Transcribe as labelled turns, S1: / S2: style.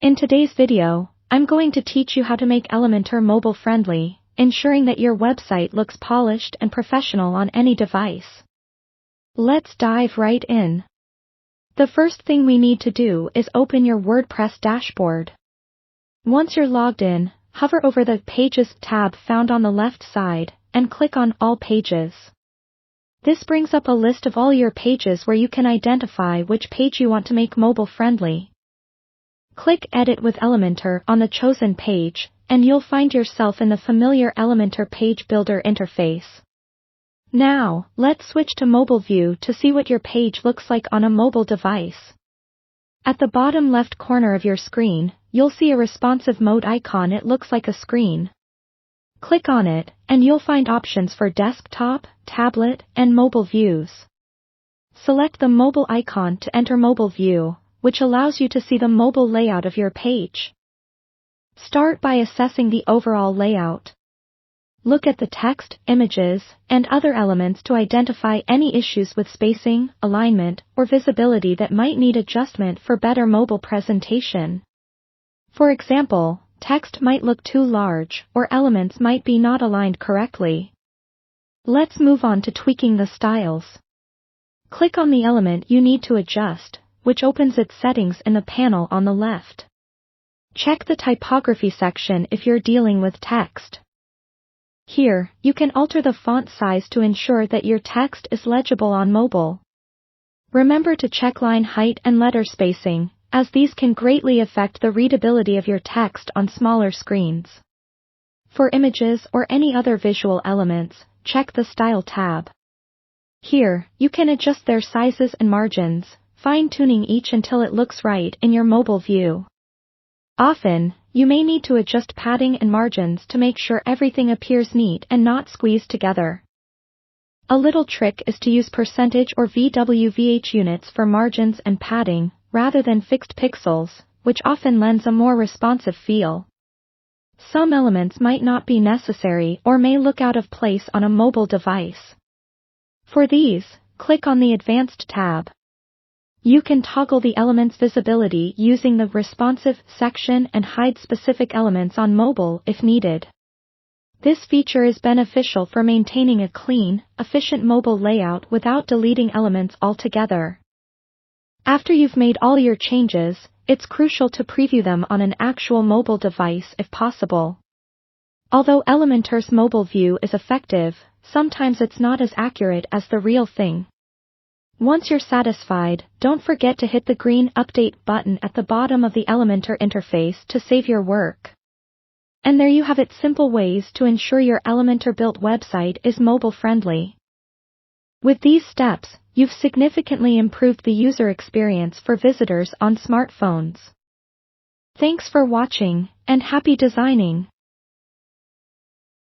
S1: In today's video, I'm going to teach you how to make Elementor mobile friendly, ensuring that your website looks polished and professional on any device. Let's dive right in. The first thing we need to do is open your WordPress dashboard. Once you're logged in, hover over the Pages tab found on the left side, and click on All Pages. This brings up a list of all your pages where you can identify which page you want to make mobile friendly. Click Edit with Elementor on the chosen page, and you'll find yourself in the familiar Elementor page builder interface. Now, let's switch to mobile view to see what your page looks like on a mobile device. At the bottom left corner of your screen, you'll see a responsive mode icon. It looks like a screen. Click on it, and you'll find options for desktop, tablet, and mobile views. Select the mobile icon to enter mobile view, which allows you to see the mobile layout of your page. Start by assessing the overall layout. Look at the text, images, and other elements to identify any issues with spacing, alignment, or visibility that might need adjustment for better mobile presentation. For example, text might look too large, or elements might be not aligned correctly. Let's move on to tweaking the styles. Click on the element you need to adjust, which opens its settings in the panel on the left. Check the typography section if you're dealing with text. Here, you can alter the font size to ensure that your text is legible on mobile. Remember to check line height and letter spacing, as these can greatly affect the readability of your text on smaller screens. For images or any other visual elements, check the Style tab. Here, you can adjust their sizes and margins, fine-tuning each until it looks right in your mobile view. Often, you may need to adjust padding and margins to make sure everything appears neat and not squeezed together. A little trick is to use percentage or VWVH units for margins and padding, rather than fixed pixels, which often lends a more responsive feel. Some elements might not be necessary or may look out of place on a mobile device. For these, click on the Advanced tab. You can toggle the element's visibility using the Responsive section and hide specific elements on mobile if needed. This feature is beneficial for maintaining a clean, efficient mobile layout without deleting elements altogether. After you've made all your changes, it's crucial to preview them on an actual mobile device if possible. Although Elementor's mobile view is effective, sometimes it's not as accurate as the real thing. Once you're satisfied, don't forget to hit the green Update button at the bottom of the Elementor interface to save your work. And there you have it, simple ways to ensure your Elementor-built website is mobile-friendly. With these steps, you've significantly improved the user experience for visitors on smartphones. Thanks for watching, and happy designing!